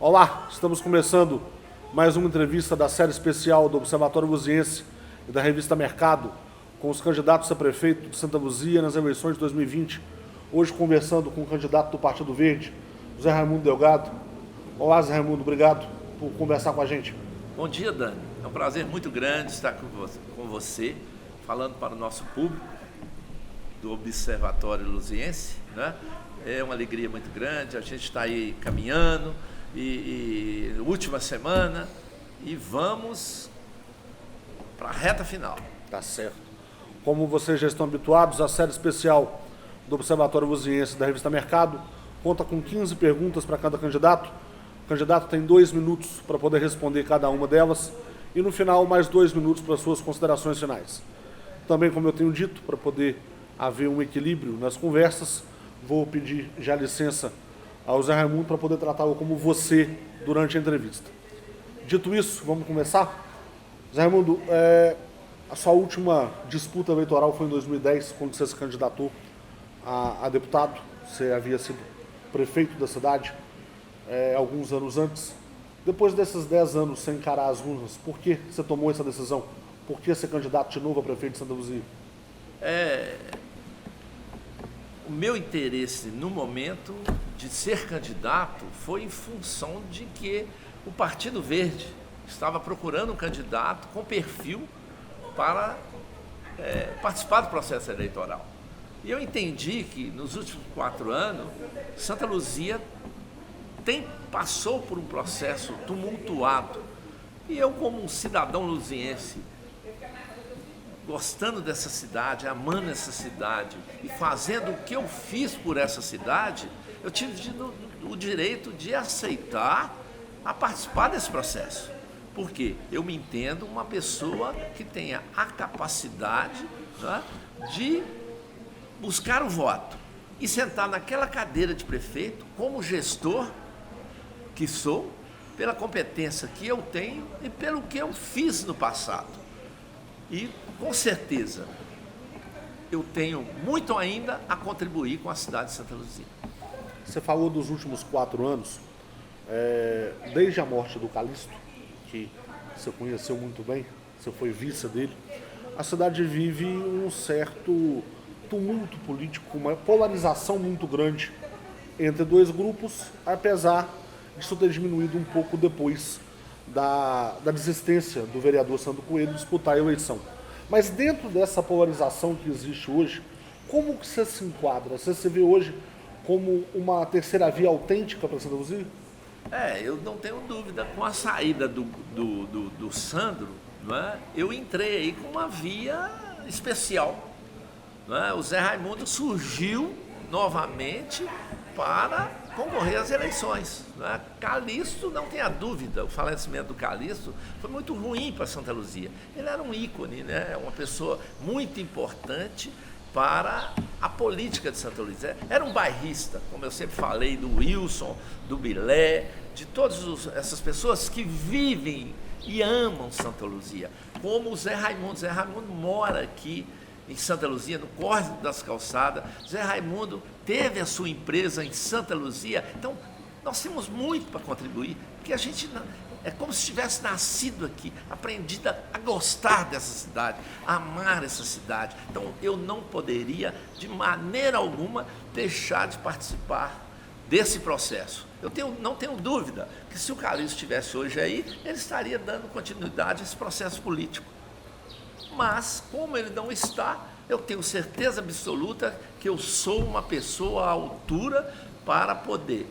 Olá, estamos começando mais uma entrevista da série especial do Observatório Luziense e da revista Mercado com os candidatos a prefeito de Santa Luzia nas eleições de 2020. Hoje conversando com o candidato do Partido Verde, Zé Raimundo Delgado. Olá, Zé Raimundo, obrigado por conversar com a gente. Bom dia, Dani. É um prazer muito grande estar com você falando para o nosso público do Observatório Luziense, né? É uma alegria muito grande, a gente está aí caminhando, e última semana, e vamos para a reta final. Tá certo. Como vocês já estão habituados, a série especial do Observatório Luziense da revista Mercado conta com 15 perguntas para cada candidato. O candidato tem 2 minutos para poder responder cada uma delas e no final mais 2 minutos para suas considerações finais. Também, como eu tenho dito, para poder haver um equilíbrio nas conversas, vou pedir já licença ao Zé Raimundo para poder tratá-lo como você durante a entrevista. Dito isso, vamos começar? Zé Raimundo, a sua última disputa eleitoral foi em 2010, quando você se candidatou a deputado. Você havia sido prefeito da cidade alguns anos antes. Depois desses 10 anos sem encarar as urnas, por que você tomou essa decisão? Por que ser candidato de novo a prefeito de Santa Luzia? O meu interesse no momento de ser candidato foi em função de que o Partido Verde estava procurando um candidato com perfil para participar do processo eleitoral. E eu entendi que nos últimos 4 anos, Santa Luzia passou por um processo tumultuado. E eu, como um cidadão luziense, gostando dessa cidade, amando essa cidade e fazendo o que eu fiz por essa cidade, eu tive o direito de aceitar a participar desse processo. Porque eu me entendo uma pessoa que tenha a capacidade, né, de buscar o voto e sentar naquela cadeira de prefeito como gestor que sou, pela competência que eu tenho e pelo que eu fiz no passado. E, com certeza, eu tenho muito ainda a contribuir com a cidade de Santa Luzia. Você falou dos últimos 4 anos, desde a morte do Calixto, que você conheceu muito bem, você foi vice dele, a cidade vive um certo tumulto político, uma polarização muito grande entre 2 grupos, apesar disso ter diminuído um pouco depois da desistência do vereador Sandro Coelho disputar a eleição. Mas dentro dessa polarização que existe hoje, como que você se enquadra? Você se vê hoje como uma terceira via autêntica para Santa Luzia? Eu não tenho dúvida, com a saída do Sandro, não é? Eu entrei aí com uma via especial. Não é? O Zé Raimundo surgiu novamente para concorrer às eleições. Não é? Calixto, não tenha dúvida, o falecimento do Calixto foi muito ruim para Santa Luzia. Ele era um ícone, né? Uma pessoa muito importante para a política de Santa Luzia. Era um bairrista, como eu sempre falei, do Wilson, do Bilé, de todas essas pessoas que vivem e amam Santa Luzia. Como o Zé Raimundo. Zé Raimundo mora aqui em Santa Luzia, no Córrego das Calçadas. Zé Raimundo teve a sua empresa em Santa Luzia. Então, nós temos muito para contribuir, porque a gente é como se tivesse nascido aqui, aprendido a gostar dessa cidade, a amar essa cidade. Então, eu não poderia, de maneira alguma, deixar de participar desse processo. Não tenho dúvida que se o Calixto estivesse hoje aí, ele estaria dando continuidade a esse processo político. Mas, como ele não está, eu tenho certeza absoluta que eu sou uma pessoa à altura para poder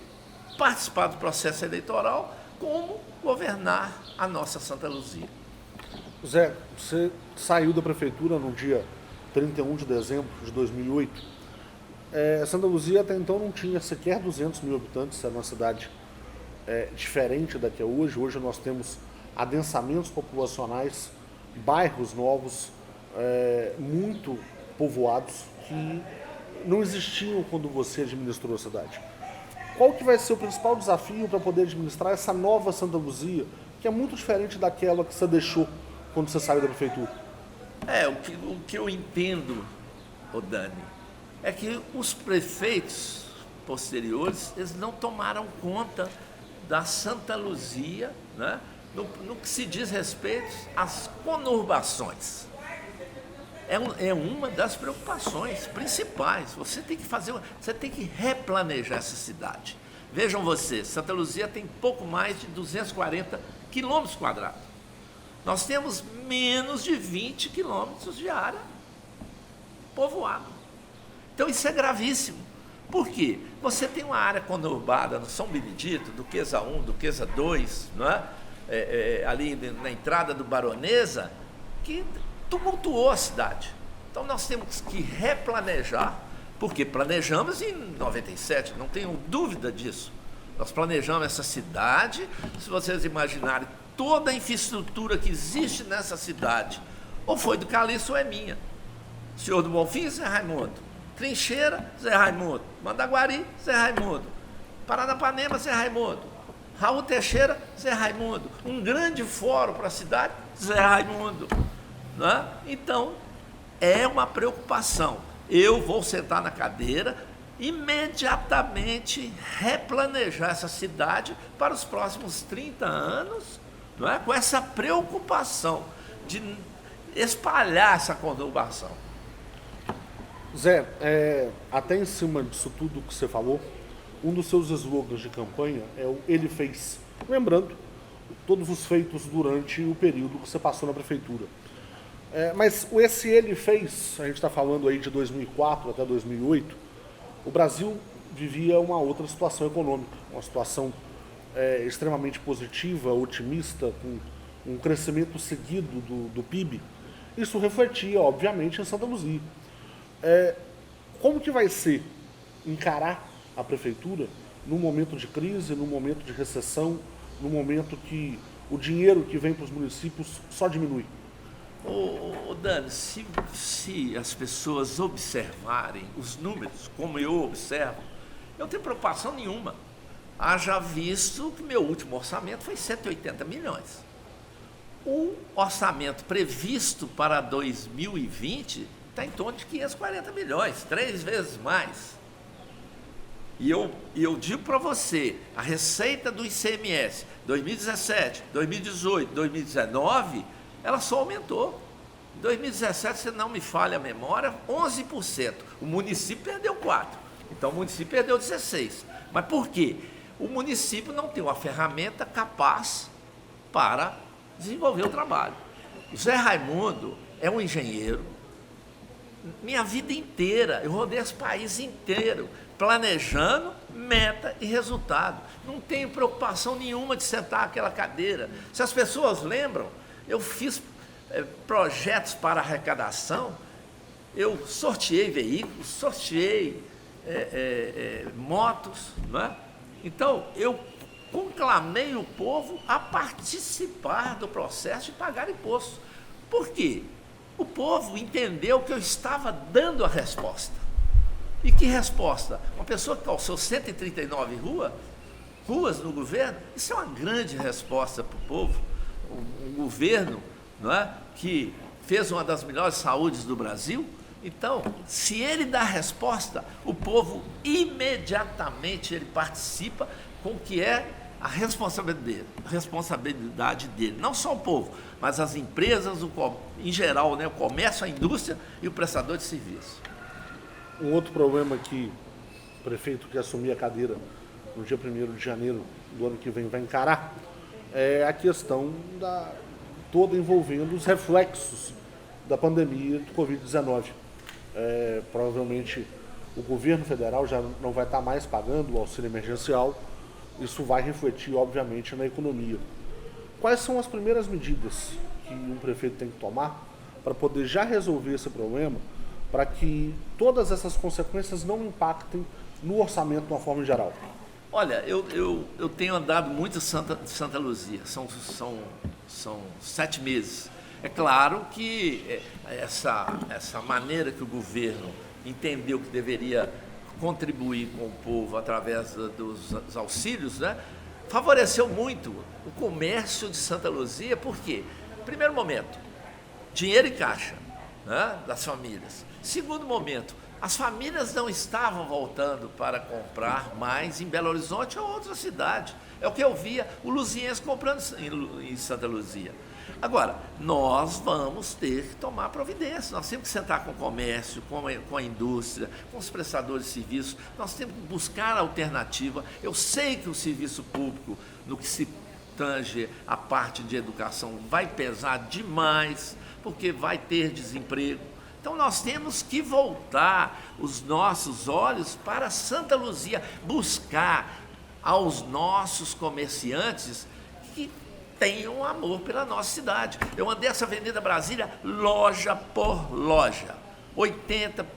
participar do processo eleitoral, como governar a nossa Santa Luzia. Zé, você saiu da prefeitura no dia 31 de dezembro de 2008. Santa Luzia até então não tinha sequer 200 mil habitantes, era uma cidade diferente da que é hoje. Hoje nós temos adensamentos populacionais, bairros novos, muito povoados, que não existiam quando você administrou a cidade. Qual que vai ser o principal desafio para poder administrar essa nova Santa Luzia, que é muito diferente daquela que você deixou quando você saiu da prefeitura? O que eu entendo, Dani, é que os prefeitos posteriores, eles não tomaram conta da Santa Luzia, né, no que se diz respeito às conurbações. É uma das preocupações principais. Você tem que replanejar essa cidade. Vejam vocês, Santa Luzia tem pouco mais de 240 quilômetros quadrados. Nós temos menos de 20 quilômetros de área povoada. Então isso é gravíssimo. Por quê? Você tem uma área conurbada no São Benedito, Duquesa 1, Duquesa 2, não é? Ali na entrada do Baronesa, que tumultuou a cidade. Então nós temos que replanejar, porque planejamos em 97, não tenho dúvida disso. Nós planejamos essa cidade, se vocês imaginarem toda a infraestrutura que existe nessa cidade, ou foi do Calixto ou é minha. Senhor do Bonfim, Zé Raimundo. Trincheira, Zé Raimundo. Mandaguari, Zé Raimundo. Paranapanema, Zé Raimundo. Raul Teixeira, Zé Raimundo. Um grande fórum para a cidade, Zé Raimundo. Né? Então, é uma preocupação. Eu vou sentar na cadeira, imediatamente replanejar essa cidade para os próximos 30 anos, não é? Com essa preocupação de espalhar essa conurbação. Zé, até em cima disso tudo que você falou, um dos seus slogans de campanha é o Ele Fez. Lembrando todos os feitos durante o período que você passou na prefeitura. Mas esse Ele Fez, a gente está falando aí de 2004 até 2008, o Brasil vivia uma outra situação econômica, uma situação extremamente positiva, otimista, com um crescimento seguido do PIB. Isso refletia, obviamente, em Santa Luzia. Como que vai ser encarar a prefeitura num momento de crise, num momento de recessão, num momento que o dinheiro que vem para os municípios só diminui? Dani, se as pessoas observarem os números, como eu observo, eu não tenho preocupação nenhuma. Haja visto que meu último orçamento foi 180 milhões. O orçamento previsto para 2020 está em torno de 540 milhões, 3 vezes mais. E eu digo para você, a receita do ICMS 2017, 2018, 2019, ela só aumentou. Em 2017, se não me falha a memória, 11%. O município perdeu 4%. Então o município perdeu 16%. Mas por quê? O município não tem uma ferramenta capaz para desenvolver o trabalho. O Zé Raimundo é um engenheiro. Minha vida inteira, eu rodei esse país inteiro, planejando meta e resultado. Não tenho preocupação nenhuma de sentar naquela cadeira. Se as pessoas lembram, eu fiz projetos para arrecadação, eu sorteei veículos, sorteei motos, não é? Então, eu conclamei o povo a participar do processo de pagar imposto. Por quê? O povo entendeu que eu estava dando a resposta. E que resposta? Uma pessoa que calçou 139 ruas no governo, isso é uma grande resposta para o povo. Um governo, não é, que fez uma das melhores saúdes do Brasil. Então, se ele dá a resposta, o povo imediatamente ele participa com o que é a responsabilidade dele. Não só o povo, mas as empresas, em geral, né, o comércio, a indústria e o prestador de serviço. Um outro problema que o prefeito que assumir a cadeira no dia 1º de janeiro do ano que vem vai encarar é a questão toda envolvendo os reflexos da pandemia do Covid-19. Provavelmente o governo federal já não vai estar mais pagando o auxílio emergencial. Isso vai refletir, obviamente, na economia. Quais são as primeiras medidas que um prefeito tem que tomar para poder já resolver esse problema, para que todas essas consequências não impactem no orçamento de uma forma geral? Olha, eu tenho andado muito em Santa Luzia, são 7 meses. É claro que essa maneira que o governo entendeu que deveria contribuir com o povo através dos auxílios, né, favoreceu muito o comércio de Santa Luzia. Por quê? Primeiro momento, dinheiro em caixa. né, das famílias. Segundo momento, as famílias não estavam voltando para comprar mais em Belo Horizonte ou outra cidade. É o que eu via o luziense comprando em Santa Luzia. Agora, nós vamos ter que tomar providência, nós temos que sentar com o comércio, com a indústria, com os prestadores de serviços, nós temos que buscar alternativa. Eu sei que o serviço público, no que se tange a parte de educação, vai pesar demais, porque vai ter desemprego. Então nós temos que voltar os nossos olhos para Santa Luzia, buscar aos nossos comerciantes que tenham amor pela nossa cidade. Eu andei essa Avenida Brasília loja por loja.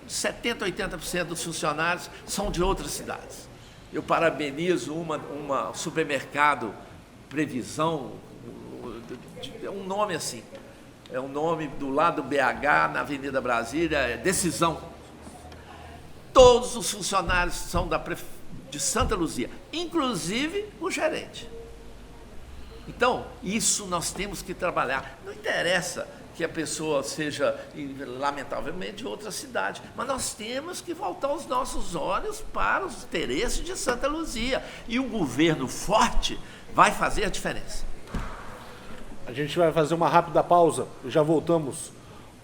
70, 80% dos funcionários são de outras cidades. Eu parabenizo uma supermercado Previsão, é um nome assim, é um nome do lado do BH, na Avenida Brasília, é Decisão. Todos os funcionários são de Santa Luzia, inclusive o gerente. Então, isso nós temos que trabalhar. Não interessa que a pessoa seja, lamentavelmente, de outra cidade, mas nós temos que voltar os nossos olhos para os interesses de Santa Luzia. E um governo forte vai fazer a diferença. A gente vai fazer uma rápida pausa e já voltamos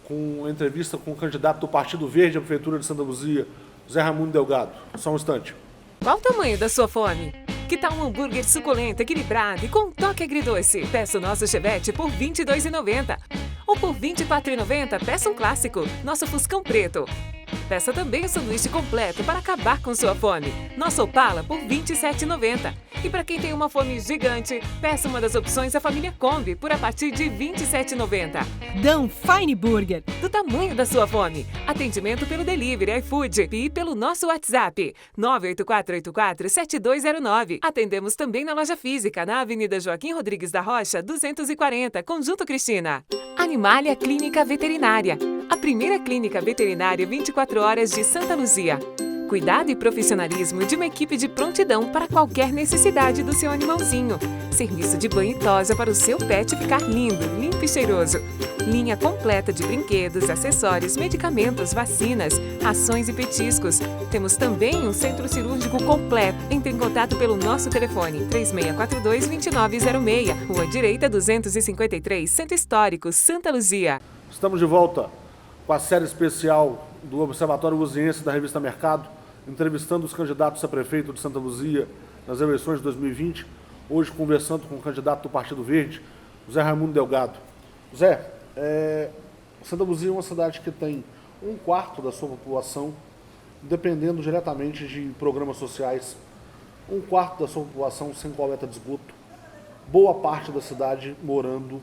com a entrevista com o candidato do Partido Verde à Prefeitura de Santa Luzia, Zé Raimundo Delgado. Só um instante. Qual o tamanho da sua fome? Que tal um hambúrguer suculento, equilibrado e com um toque agridoce? Peça o nosso Chevette por R$ 22,90. Ou por R$ 24,90, peça um clássico, nosso Fuscão Preto. Peça também o sanduíche completo para acabar com sua fome. Nosso Opala por R$ 27,90. E para quem tem uma fome gigante, peça uma das opções da família Kombi por a partir de R$ 27,90. Dão Fine Burger. Do tamanho da sua fome. Atendimento pelo delivery, iFood e pelo nosso WhatsApp 98484-7209. Atendemos também na loja física, na Avenida Joaquim Rodrigues da Rocha, 240, Conjunto Cristina. Animalia Clínica Veterinária. A primeira clínica veterinária 24 horas de Santa Luzia. Cuidado e profissionalismo de uma equipe de prontidão para qualquer necessidade do seu animalzinho. Serviço de banho e tosa para o seu pet ficar lindo, limpo e cheiroso. Linha completa de brinquedos, acessórios, medicamentos, vacinas, rações e petiscos. Temos também um centro cirúrgico completo. Entre em contato pelo nosso telefone 3642-2906, Rua Direita 253, Centro Histórico, Santa Luzia. Estamos de volta com a série especial do Observatório Luziense da Revista Mercado, entrevistando os candidatos a prefeito de Santa Luzia nas eleições de 2020, hoje conversando com o candidato do Partido Verde, Zé Raimundo Delgado. Zé, Santa Luzia é uma cidade que tem 1/4 da sua população dependendo diretamente de programas sociais, 1/4 da sua população sem coleta de esgoto, boa parte da cidade morando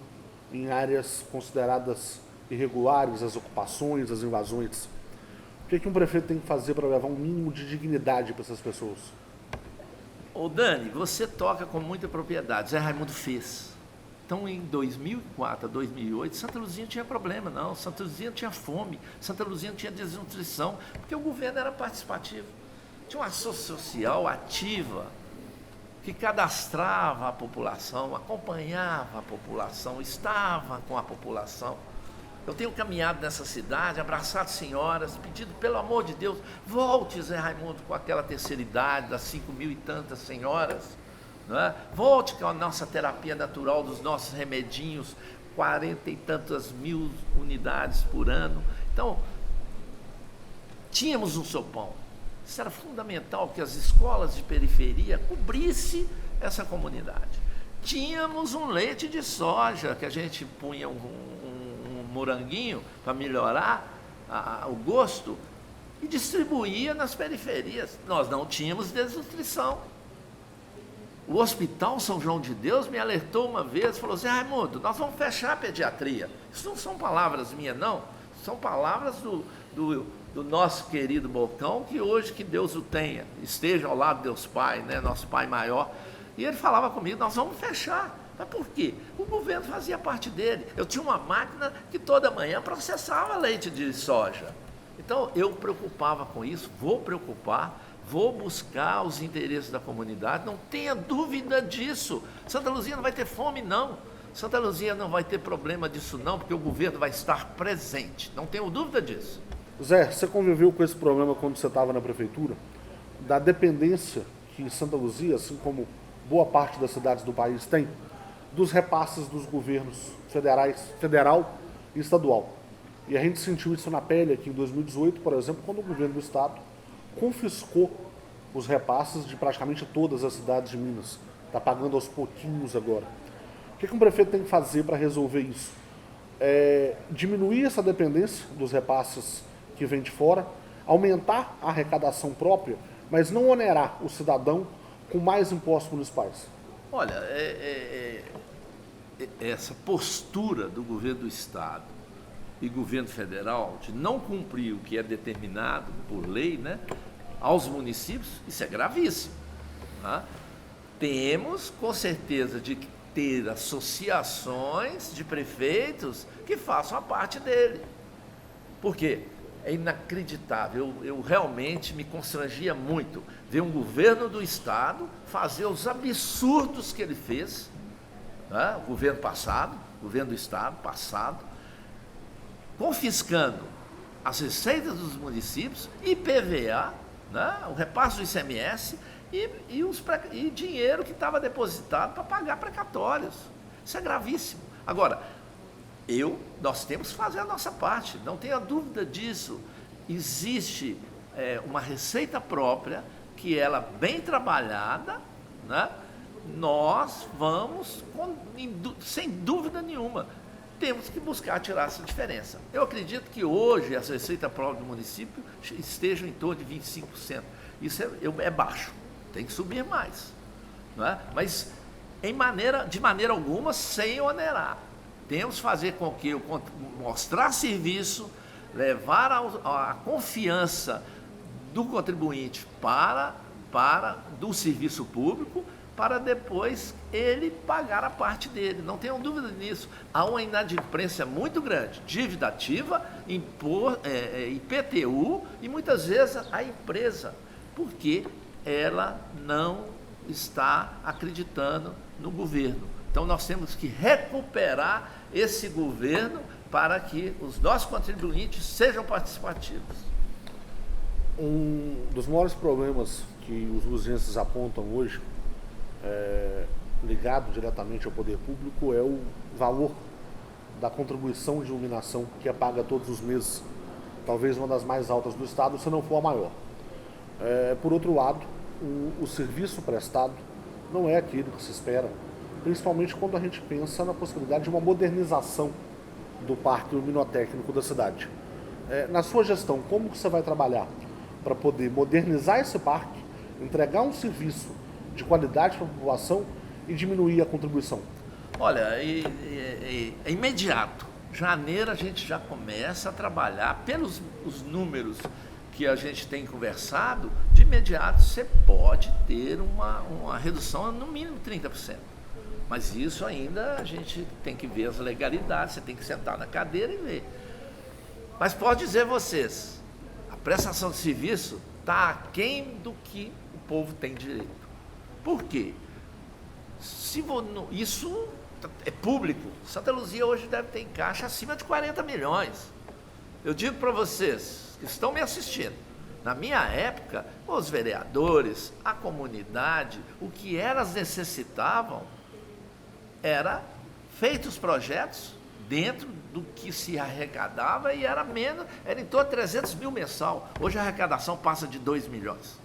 em áreas consideradas irregulares, as ocupações, as invasões. O que um prefeito tem que fazer para levar um mínimo de dignidade para essas pessoas? Ô Dani, você toca com muita propriedade, Zé Raimundo fez. Então, em 2004 a 2008, Santa Luzia não tinha problema, não. Santa Luzia não tinha fome, Santa Luzia não tinha desnutrição, porque o governo era participativo. Tinha uma ação social ativa, que cadastrava a população, acompanhava a população, estava com a população. Eu tenho caminhado nessa cidade, abraçado senhoras, pedindo, pelo amor de Deus, volte, Zé Raimundo, com aquela terceira idade, das 5.000 e tantas senhoras, não é? Volte com a nossa terapia natural dos nossos remedinhos, 40 e tantas mil unidades por ano. Então, tínhamos um sopão. Isso era fundamental, que as escolas de periferia cobrissem essa comunidade. Tínhamos um leite de soja, que a gente punha um moranguinho para melhorar o gosto e distribuía nas periferias. Nós não tínhamos desnutrição. O Hospital São João de Deus me alertou uma vez, falou assim: Raimundo, nós vamos fechar a pediatria. Isso não são palavras minhas, não. São palavras do nosso querido Bocão, que hoje, que Deus o tenha, esteja ao lado de Deus Pai, né, nosso Pai maior. E ele falava comigo: nós vamos fechar. Mas por quê? O governo fazia parte dele. Eu tinha uma máquina que toda manhã processava leite de soja. Então, eu preocupava com isso, vou preocupar, vou buscar os interesses da comunidade, não tenha dúvida disso. Santa Luzia não vai ter fome, não. Santa Luzia não vai ter problema disso não, porque o governo vai estar presente, não tenho dúvida disso. Zé, você conviveu com esse problema quando você estava na prefeitura, da dependência que Santa Luzia, assim como boa parte das cidades do país tem, dos repasses dos governos federal e estadual. E a gente sentiu isso na pele aqui em 2018, por exemplo, quando o governo do estado confiscou os repasses de praticamente todas as cidades de Minas. Está pagando aos pouquinhos agora. O que um prefeito tem que fazer para resolver isso? Diminuir essa dependência dos repasses que vem de fora, aumentar a arrecadação própria, mas não onerar o cidadão com mais impostos municipais. Olha, essa postura do governo do estado e governo federal de não cumprir o que é determinado por lei, né, aos municípios, isso é gravíssimo. Tá? Temos, com certeza, de ter associações de prefeitos que façam a parte dele. Por quê? É inacreditável. Eu realmente me constrangia muito ver um governo do estado fazer os absurdos que ele fez, né? O governo passado, governo do estado passado, confiscando as receitas dos municípios, IPVA, né? O repasse do ICMS e dinheiro que estava depositado para pagar precatórios. Isso é gravíssimo. Agora, nós temos que fazer a nossa parte, não tenha dúvida disso. Existe uma receita própria, que ela bem trabalhada, né? Nós vamos, sem dúvida nenhuma, temos que buscar tirar essa diferença. Eu acredito que hoje a receita própria do município esteja em torno de 25%. Isso é baixo, tem que subir mais. Não é? Mas de maneira alguma sem onerar. Temos que fazer com que mostrar serviço, levar a confiança do contribuinte do serviço público, para depois ele pagar a parte dele. Não tenham dúvida nisso. Há uma inadimplência muito grande, dívida ativa, IPTU e muitas vezes a empresa, porque ela não está acreditando no governo. Então nós temos que recuperar esse governo para que os nossos contribuintes sejam participativos. Um dos maiores problemas que os luzienses apontam hoje, ligado diretamente ao poder público, é o valor da contribuição de iluminação que é paga todos os meses, talvez uma das mais altas do estado, se não for a maior. Por outro lado, o serviço prestado não é aquele que se espera, principalmente quando a gente pensa na possibilidade de uma modernização do parque luminotécnico da cidade. Na sua gestão, como que você vai trabalhar para poder modernizar esse parque, entregar um serviço de qualidade para a população e diminuir a contribuição? Olha, é imediato. Janeiro a gente já começa a trabalhar pelos os números que a gente tem conversado. De imediato você pode ter uma redução no mínimo 30%. Mas isso ainda a gente tem que ver as legalidades, você tem que sentar na cadeira e ver. Mas pode dizer vocês, a prestação de serviço está aquém do que o povo tem direito. Por quê? Isso é público. Santa Luzia hoje deve ter em caixa acima de 40 milhões. Eu digo para vocês que estão me assistindo, na minha época, os vereadores, a comunidade, o que elas necessitavam era feitos projetos dentro do que se arrecadava e era em torno de 300 mil mensal. Hoje a arrecadação passa de 2 milhões.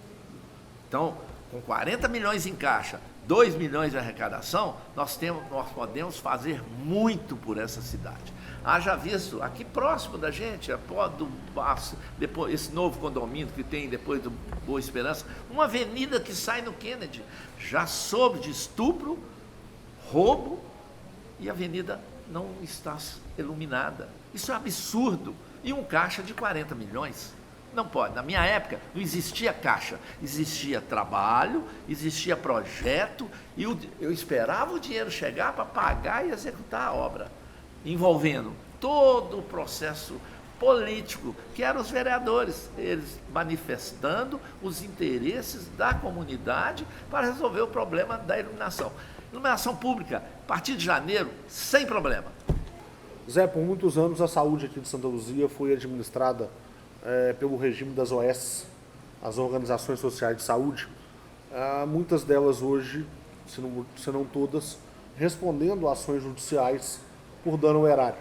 Então, com 40 milhões em caixa, 2 milhões de arrecadação, nós podemos fazer muito por essa cidade. Haja visto, aqui próximo da gente, depois, esse novo condomínio que tem depois do Boa Esperança, uma avenida que sai no Kennedy, já soube de estupro, roubo, e a avenida não está iluminada. Isso é absurdo. E um caixa de 40 milhões? Não pode. Na minha época, não existia caixa. Existia trabalho, existia projeto, e eu esperava o dinheiro chegar para pagar e executar a obra, envolvendo todo o processo político, que eram os vereadores, eles manifestando os interesses da comunidade para resolver o problema da iluminação. Iluminação pública, a partir de janeiro, sem problema. Zé, por muitos anos a saúde aqui de Santa Luzia foi administrada pelo regime das OS, as Organizações Sociais de Saúde. Muitas delas hoje, se não todas, respondendo a ações judiciais por dano ao erário.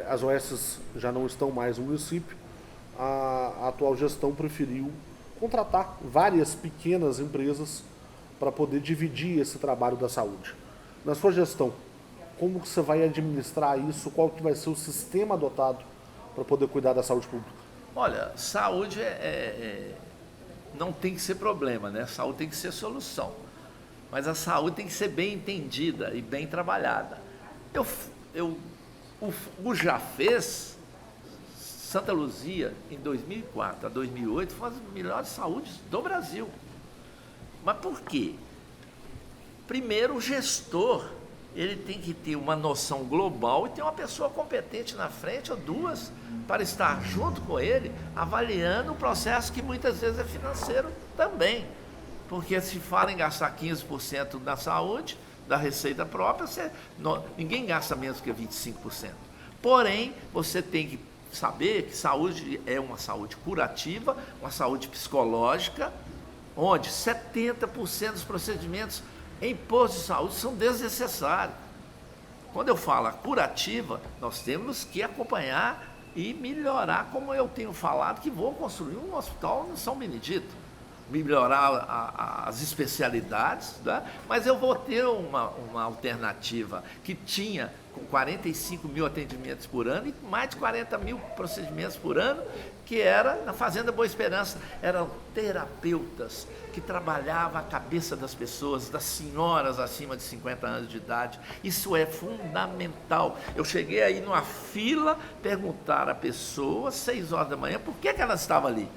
As OS já não estão mais no município, a atual gestão preferiu contratar várias pequenas empresas para poder dividir esse trabalho da saúde. Na sua gestão, como que você vai administrar isso? Qual que vai ser o sistema adotado para poder cuidar da saúde pública? Olha, saúde não tem que ser problema, né? Saúde tem que ser solução. Mas a saúde tem que ser bem entendida e bem trabalhada. O Jafes, Santa Luzia, em 2004 a 2008, foi uma das melhores saúdes do Brasil. Mas por quê? Primeiro, o gestor, ele tem que ter uma noção global e ter uma pessoa competente na frente, ou duas, para estar junto com ele, avaliando o processo que muitas vezes é financeiro também. Porque se fala em gastar 15% na saúde, da receita própria, ninguém gasta menos que 25%. Porém, você tem que saber que saúde é uma saúde curativa, uma saúde psicológica, onde 70% dos procedimentos em posto de saúde são desnecessários. Quando eu falo curativa, nós temos que acompanhar e melhorar, como eu tenho falado, que vou construir um hospital no São Benedito, melhorar as especialidades, né? Mas eu vou ter uma alternativa que tinha com 45 mil atendimentos por ano e mais de 40 mil procedimentos por ano, que era na Fazenda Boa Esperança. Eram terapeutas que trabalhavam a cabeça das pessoas, das senhoras acima de 50 anos de idade. Isso é fundamental. Eu cheguei aí numa fila, perguntar à pessoa, 6 horas da manhã, por que ela estava ali?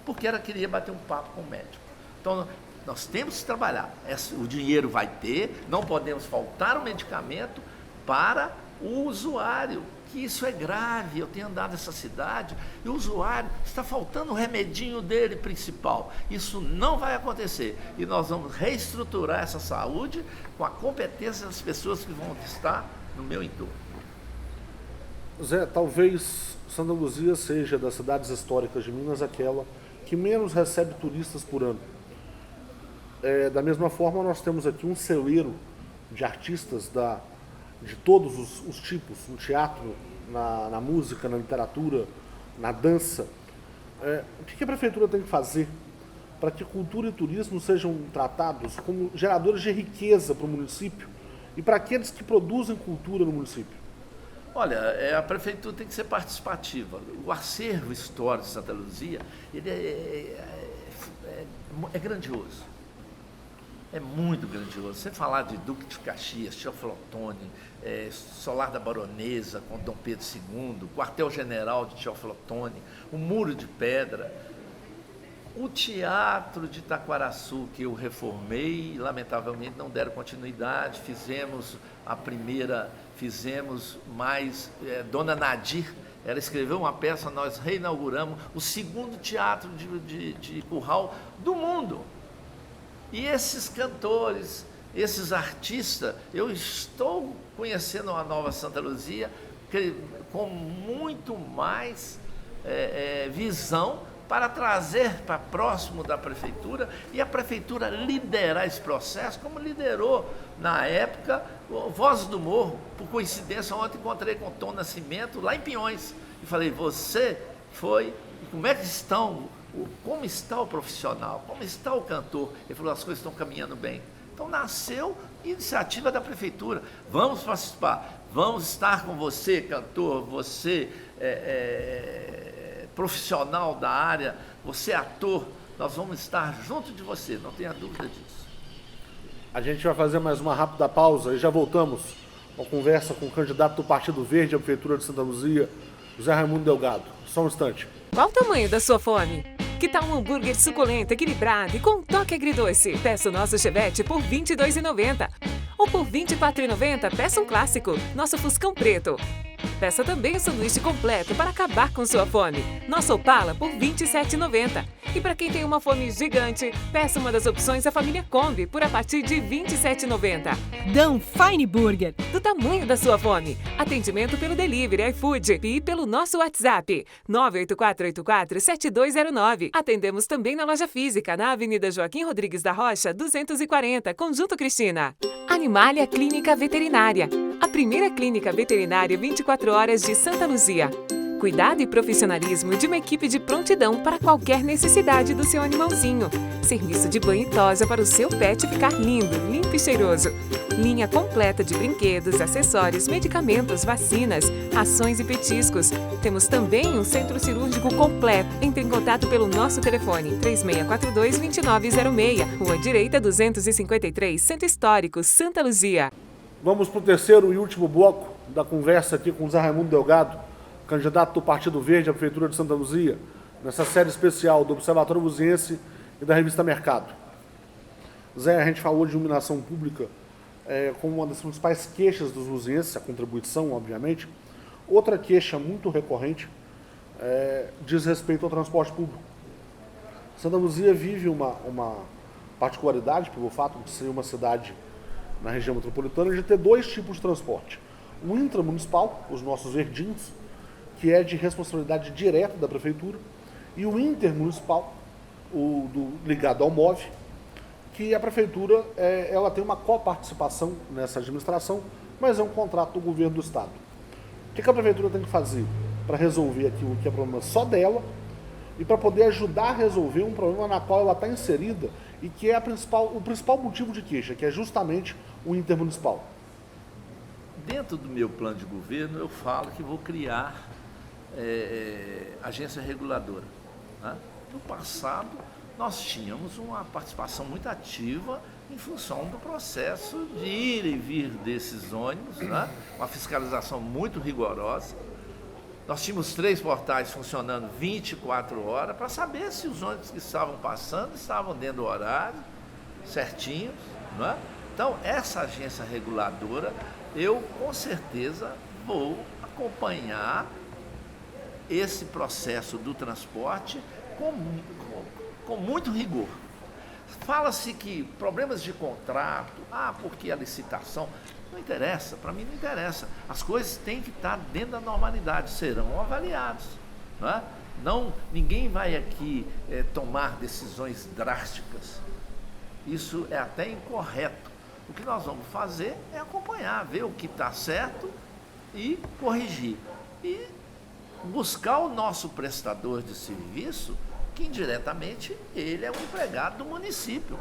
Porque ela queria bater um papo com o médico. Então, nós temos que trabalhar. O dinheiro vai ter, não podemos faltar o medicamento para o usuário, que isso é grave. Eu tenho andado nessa cidade e o usuário está faltando o remedinho dele principal. Isso não vai acontecer. E nós vamos reestruturar essa saúde com a competência das pessoas que vão estar no meu entorno. Zé, talvez Santa Luzia seja das cidades históricas de Minas aquela que menos recebe turistas por ano. Da mesma forma, nós temos aqui um celeiro de artistas de todos os tipos, no teatro, na música, na literatura, na dança. O que a prefeitura tem que fazer para que cultura e turismo sejam tratados como geradores de riqueza para o município e para aqueles que produzem cultura no município? Olha, a prefeitura tem que ser participativa. O acervo histórico de Santa Luzia, ele é grandioso. É muito grandioso. Você falar de Duque de Caxias, Teoflotone, Solar da Baronesa com Dom Pedro II, Quartel-General de Teoflotone, o Muro de Pedra, o Teatro de Taquaraçu, que eu reformei, lamentavelmente não deram continuidade, fizemos mais, Dona Nadir, ela escreveu uma peça, nós reinauguramos o segundo teatro de curral do mundo. E esses cantores, esses artistas, eu estou conhecendo uma nova Santa Luzia com muito mais visão para trazer para próximo da prefeitura e a prefeitura liderar esse processo, como liderou na época Vozes do Morro. Por coincidência, ontem encontrei com o Tom Nascimento lá em Pinhões e falei, você foi, como é que estão, como está o profissional, como está o cantor? Ele falou, as coisas estão caminhando bem. Então nasceu iniciativa da prefeitura, vamos participar, vamos estar com você, cantor, você profissional da área, você ator, nós vamos estar junto de você, não tenha dúvida disso. A gente vai fazer mais uma rápida pausa e já voltamos com a conversa com o candidato do Partido Verde à Prefeitura de Santa Luzia, José Raimundo Delgado. Só um instante. Qual o tamanho da sua fome? Que tal um hambúrguer suculento, equilibrado e com um toque agridoce? Peça o nosso Chevette por R$ 22,90. Ou por R$ 24,90, peça um clássico, nosso Fuscão Preto. Peça também o sanduíche completo para acabar com sua fome. Nosso Opala por R$ 27,90. E para quem tem uma fome gigante, peça uma das opções da família Kombi por a partir de R$ 27,90. Dão Fine Burger. Do tamanho da sua fome. Atendimento pelo delivery, iFood e pelo nosso WhatsApp 98484-7209. Atendemos também na loja física, na Avenida Joaquim Rodrigues da Rocha, 240, Conjunto Cristina. Animalia Clínica Veterinária. A primeira clínica veterinária 24 horas de Santa Luzia. Cuidado e profissionalismo de uma equipe de prontidão para qualquer necessidade do seu animalzinho. Serviço de banho e tosa para o seu pet ficar lindo, limpo e cheiroso. Linha completa de brinquedos, acessórios, medicamentos, vacinas, rações e petiscos. Temos também um centro cirúrgico completo. Entre em contato pelo nosso telefone 3642-2906, Rua Direita 253, Centro Histórico, Santa Luzia. Vamos para o terceiro e último bloco da conversa aqui com o Zé Raimundo Delgado, candidato do Partido Verde à Prefeitura de Santa Luzia, nessa série especial do Observatório Luziense e da revista Mercado. Zé, a gente falou de iluminação pública como uma das principais queixas dos luzienses, a contribuição, obviamente. Outra queixa muito recorrente diz respeito ao transporte público. Santa Luzia vive uma particularidade pelo fato de ser uma cidade na região metropolitana de ter dois tipos de transporte. O intramunicipal, os nossos verdinhos, que é de responsabilidade direta da prefeitura, e o intermunicipal, ligado ao MOVE, que a prefeitura ela tem uma coparticipação nessa administração, mas é um contrato do governo do estado. O que a prefeitura tem que fazer para resolver aquilo que é problema só dela e para poder ajudar a resolver um problema na qual ela está inserida e que é o principal motivo de queixa, que é justamente o intermunicipal? Dentro do meu plano de governo, eu falo que vou criar agência reguladora. Né? No passado, nós tínhamos uma participação muito ativa em função do processo de ir e vir desses ônibus, né? Uma fiscalização muito rigorosa. Nós tínhamos 3 portais funcionando 24 horas para saber se os ônibus que estavam passando estavam dentro do horário, certinhos. Né? Então, essa agência reguladora, eu com certeza vou acompanhar esse processo do transporte com muito rigor. Fala-se que problemas de contrato, porque a licitação, não interessa, para mim não interessa. As coisas têm que estar dentro da normalidade, serão avaliadas. Ninguém vai aqui tomar decisões drásticas. Isso é até incorreto. O que nós vamos fazer é acompanhar, ver o que está certo e corrigir. E buscar o nosso prestador de serviço, que indiretamente ele é um empregado do município.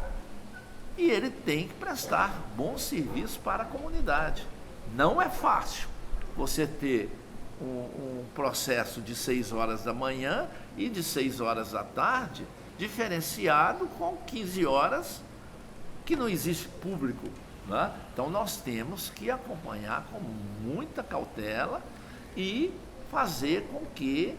E ele tem que prestar bom serviço para a comunidade. Não é fácil você ter um processo de 6 horas da manhã e de 6 horas da tarde, diferenciado com 15 horas, que não existe público. Né? Então nós temos que acompanhar com muita cautela e fazer com que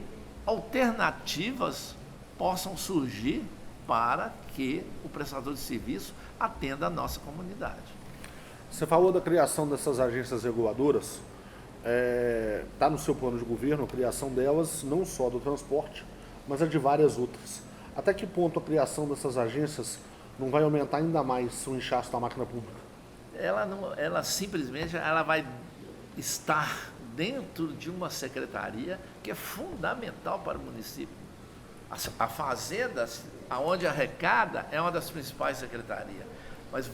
alternativas possam surgir para que o prestador de serviço atenda a nossa comunidade. Você falou da criação dessas agências reguladoras, está no seu plano de governo a criação delas, não só do transporte, mas a de várias outras. Até que ponto a criação dessas agências não vai aumentar ainda mais o inchaço da máquina pública? Ela simplesmente vai estar dentro de uma secretaria que é fundamental para o município. A Fazenda, onde arrecada, é uma das principais secretarias. Mas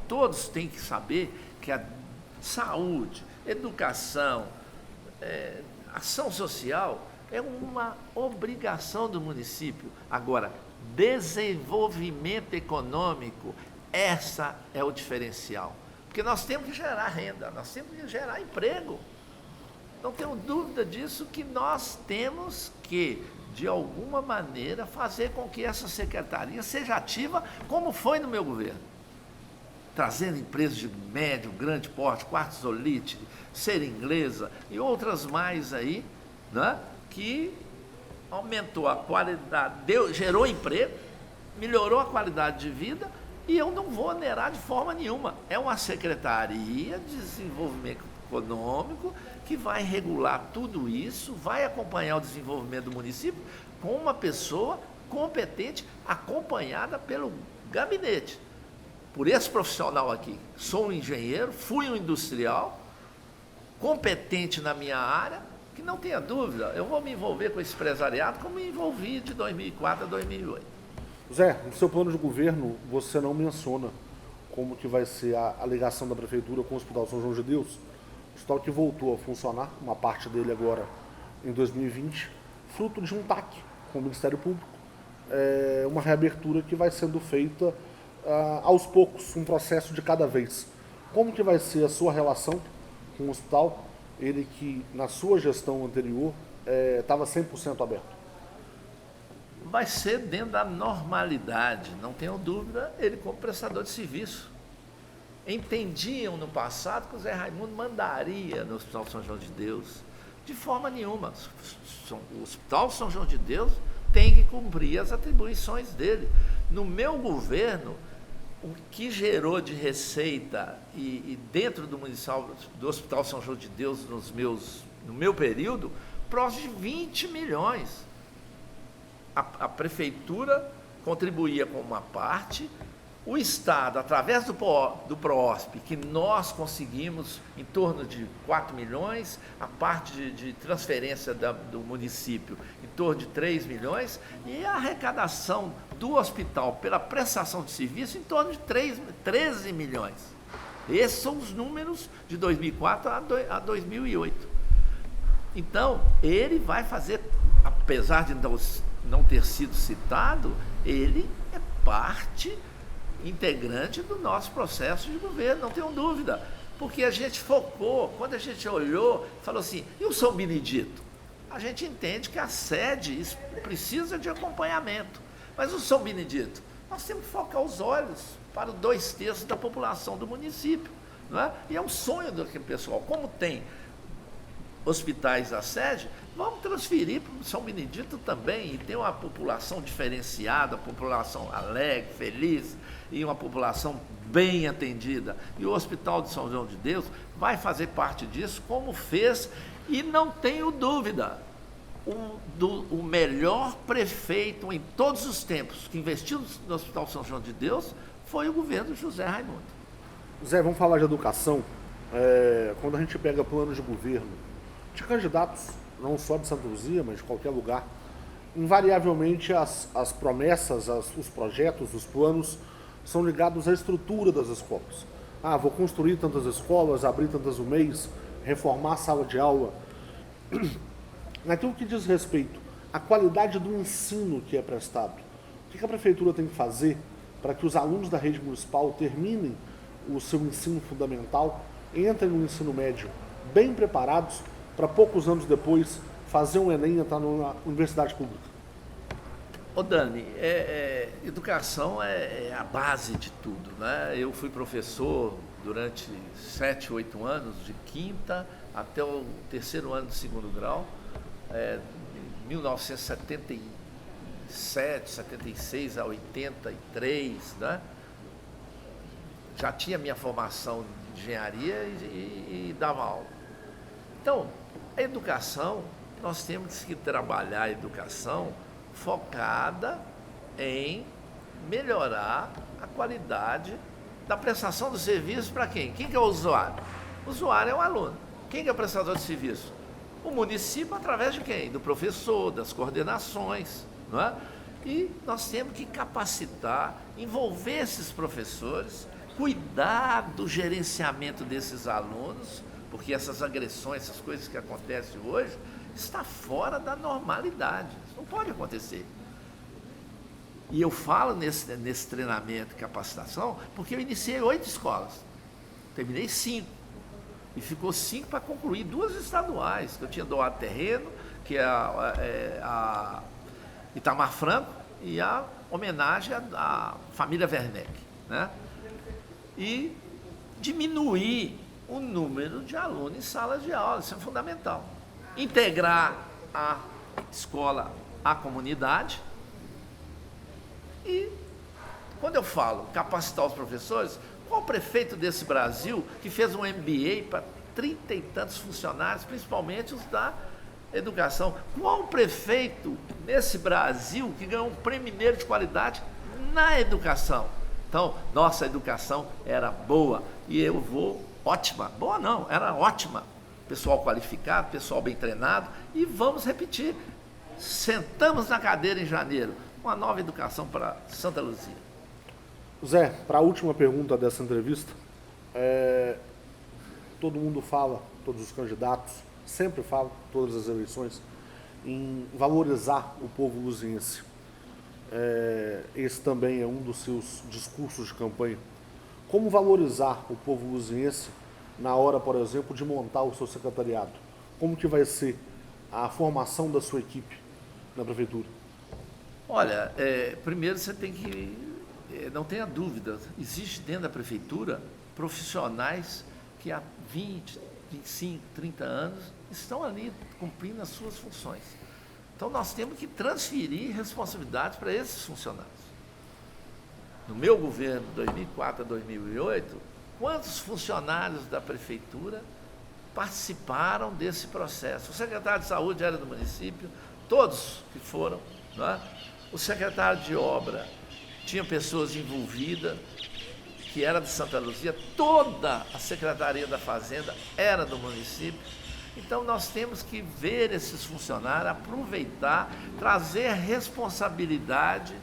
todos têm que saber que a saúde, educação, ação social é uma obrigação do município. Agora, desenvolvimento econômico, essa é o diferencial. Porque nós temos que gerar renda, nós temos que gerar emprego. Não tenho dúvida disso, que nós temos que, de alguma maneira, fazer com que essa secretaria seja ativa, como foi no meu governo. Trazendo empresas de médio, grande porte, Quartzolite, Ser Inglesa e outras mais aí, né, que aumentou a qualidade, gerou emprego, melhorou a qualidade de vida. E eu não vou onerar de forma nenhuma. É uma Secretaria de Desenvolvimento Econômico que vai regular tudo isso, vai acompanhar o desenvolvimento do município com uma pessoa competente, acompanhada pelo gabinete, por esse profissional aqui. Sou um engenheiro, fui um industrial, competente na minha área, que não tenha dúvida, eu vou me envolver com esse empresariado como me envolvi de 2004 a 2008. Zé, no seu plano de governo, você não menciona como que vai ser a ligação da prefeitura com o Hospital São João de Deus, o hospital que voltou a funcionar, uma parte dele agora em 2020, fruto de um TAC com o Ministério Público, uma reabertura que vai sendo feita aos poucos, um processo de cada vez. Como que vai ser a sua relação com o hospital, ele que na sua gestão anterior estava 100% aberto? Vai ser dentro da normalidade, não tenho dúvida, ele como prestador de serviço. Entendiam no passado que o Zé Raimundo mandaria no Hospital São João de Deus, de forma nenhuma. O Hospital São João de Deus tem que cumprir as atribuições dele. No meu governo, o que gerou de receita e dentro do municipal do Hospital São João de Deus no meu período, próximo de 20 milhões. A prefeitura contribuía com uma parte, o Estado, através do PROOSP, que nós conseguimos em torno de 4 milhões, a parte de transferência do município em torno de 3 milhões, e a arrecadação do hospital pela prestação de serviço em torno de 13 milhões. Esses são os números de 2004 a 2008. Então, ele vai fazer, apesar de não ter sido citado, ele é parte integrante do nosso processo de governo, não tenho dúvida, porque a gente focou, quando a gente olhou, falou assim, e o São Benedito? A gente entende que a sede precisa de acompanhamento, mas o São Benedito, nós temos que focar os olhos para 2/3 da população do município, não é? E é um sonho daquele pessoal, como tem hospitais da sede, vamos transferir para o São Benedito também e ter uma população diferenciada, população alegre, feliz e uma população bem atendida. E o Hospital de São João de Deus vai fazer parte disso, como fez, e não tenho dúvida, o melhor prefeito em todos os tempos que investiu no Hospital São João de Deus foi o governo de José Raimundo. Zé, vamos falar de educação. Quando a gente pega plano de governo de candidatos, não só de Santa Luzia, mas de qualquer lugar, invariavelmente as promessas, os projetos, os planos são ligados à estrutura das escolas. Vou construir tantas escolas, abrir tantas UMEIs, reformar a sala de aula. Naquilo que diz respeito à qualidade do ensino que é prestado, o que a prefeitura tem que fazer para que os alunos da rede municipal terminem o seu ensino fundamental, entrem no ensino médio bem preparados, para poucos anos depois fazer um Enem e entrar na universidade pública? Ô Dani, educação é a base de tudo, né? Eu fui professor durante 7, 8 anos, de quinta até o 3º ano do 2º grau, 1977, 76 a 83, né? Já tinha minha formação de engenharia e dava aula. Então, a educação, nós temos que trabalhar a educação focada em melhorar a qualidade da prestação do serviço para quem? Quem que é o usuário? O usuário é o aluno. Quem que é o prestador de serviço? O município através de quem? Do professor, das coordenações, não é? E nós temos que capacitar, envolver esses professores, cuidar do gerenciamento desses alunos, porque essas agressões, essas coisas que acontecem hoje, está fora da normalidade. Isso não pode acontecer. E eu falo nesse treinamento e capacitação, porque eu iniciei 8 escolas, terminei 5. E ficou 5 para concluir 2 estaduais, que eu tinha doado terreno, que é a Itamar Franco e a homenagem à família Werneck, né? E diminuir o número de alunos em salas de aula, isso é fundamental. Integrar a escola à comunidade. E quando eu falo capacitar os professores, qual prefeito desse Brasil que fez um MBA para 30 e tantos funcionários, principalmente os da educação. Qual prefeito nesse Brasil que ganhou um prêmio mineiro de qualidade na educação? Então, nossa educação era boa e eu vou ótima. Boa não, era ótima. Pessoal qualificado, pessoal bem treinado e vamos repetir. Sentamos na cadeira em janeiro, uma nova educação para Santa Luzia. Zé, para a última pergunta dessa entrevista, todo mundo fala, todos os candidatos sempre falam, todas as eleições, em valorizar o povo luziense. Esse também é um dos seus discursos de campanha. Como valorizar o povo luziense na hora, por exemplo, de montar o seu secretariado? Como que vai ser a formação da sua equipe na prefeitura? Olha, primeiro você tem que, não tenha dúvida, existe dentro da prefeitura profissionais que há 20, 25, 30 anos estão ali cumprindo as suas funções. Então nós temos que transferir responsabilidades para esses funcionários. No meu governo, 2004 a 2008, quantos funcionários da prefeitura participaram desse processo? O secretário de saúde era do município, todos que foram, não é? O secretário de obra tinha pessoas envolvidas, que era de Santa Luzia, toda a Secretaria da Fazenda era do município. Então nós temos que ver esses funcionários, aproveitar, trazer responsabilidade,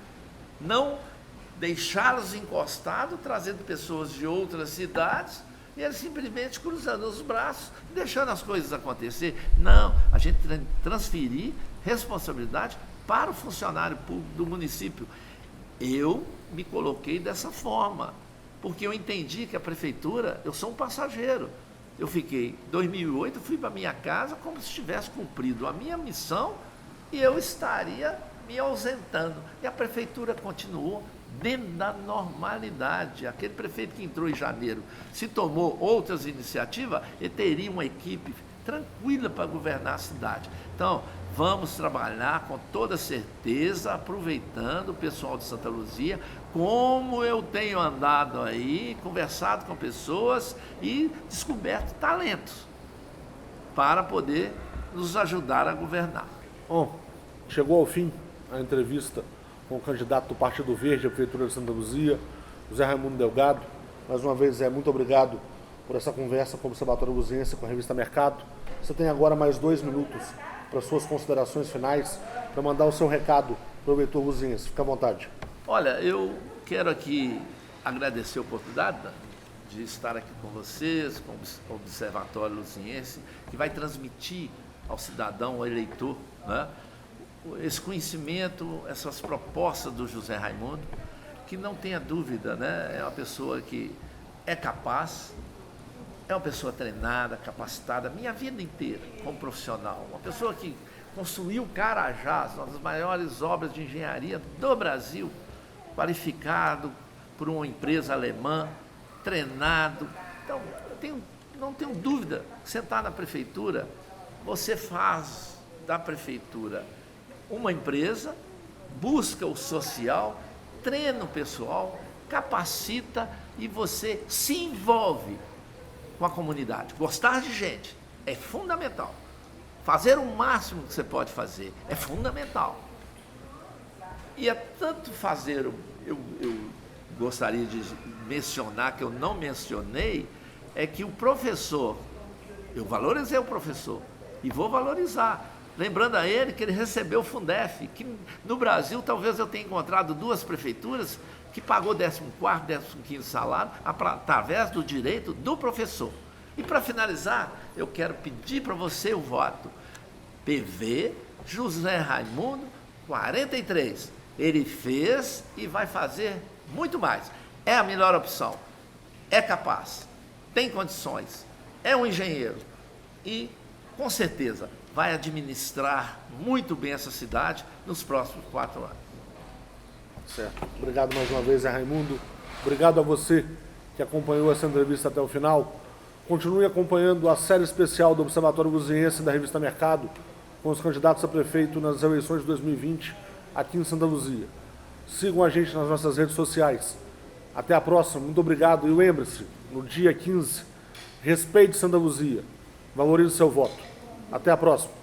não deixá-los encostados, trazendo pessoas de outras cidades, e eles simplesmente cruzando os braços, deixando as coisas acontecer. Não, a gente transferir responsabilidade para o funcionário público do município. Eu me coloquei dessa forma, porque eu entendi que a prefeitura, eu sou um passageiro. Eu fiquei, em 2008, fui para minha casa como se tivesse cumprido a minha missão e eu estaria me ausentando. E a prefeitura continuou dentro da normalidade. Aquele prefeito que entrou em janeiro, se tomou outras iniciativas, ele teria uma equipe tranquila para governar a cidade. Então, vamos trabalhar com toda certeza, aproveitando o pessoal de Santa Luzia, como eu tenho andado aí, conversado com pessoas e descoberto talentos para poder nos ajudar a governar. Bom, chegou ao fim a entrevista com o candidato do Partido Verde à Prefeitura de Santa Luzia, Zé Raimundo Delgado. Mais uma vez, Zé, muito obrigado por essa conversa com o Observatório Luziense, com a revista Mercado. Você tem agora mais 2 minutos para suas considerações finais, para mandar o seu recado para o eleitor luziense. Fica à vontade. Olha, eu quero aqui agradecer a oportunidade de estar aqui com vocês, com o Observatório Luziense, que vai transmitir ao cidadão, ao eleitor, né, esse conhecimento, essas propostas do José Raimundo, que não tenha dúvida, né, é uma pessoa que é capaz, é uma pessoa treinada, capacitada, minha vida inteira como profissional, uma pessoa que construiu Carajás, uma das maiores obras de engenharia do Brasil, qualificado por uma empresa alemã, treinado. Então, não tenho dúvida, sentar na prefeitura, você faz da prefeitura uma empresa, busca o social, treina o pessoal, capacita e você se envolve com a comunidade. Gostar de gente é fundamental. Fazer o máximo que você pode fazer é fundamental. E é tanto fazer, eu gostaria de mencionar, que eu não mencionei, é que o professor, eu valorizei o professor e vou valorizar. Lembrando a ele que ele recebeu o Fundef, que no Brasil talvez eu tenha encontrado 2 prefeituras que pagou 14º, 15º salário através do direito do professor. E para finalizar, eu quero pedir para você o voto. PV José Raimundo 43. Ele fez e vai fazer muito mais. É a melhor opção. É capaz, tem condições, é um engenheiro e, com certeza, vai administrar muito bem essa cidade nos próximos 4 anos. Certo. Obrigado mais uma vez, Zé Raimundo. Obrigado a você que acompanhou essa entrevista até o final. Continue acompanhando a série especial do Observatório Luziense da revista Mercado, com os candidatos a prefeito nas eleições de 2020 aqui em Santa Luzia. Sigam a gente nas nossas redes sociais. Até a próxima, muito obrigado. E lembre-se, no dia 15, respeite Santa Luzia, valorize seu voto. Até a próxima.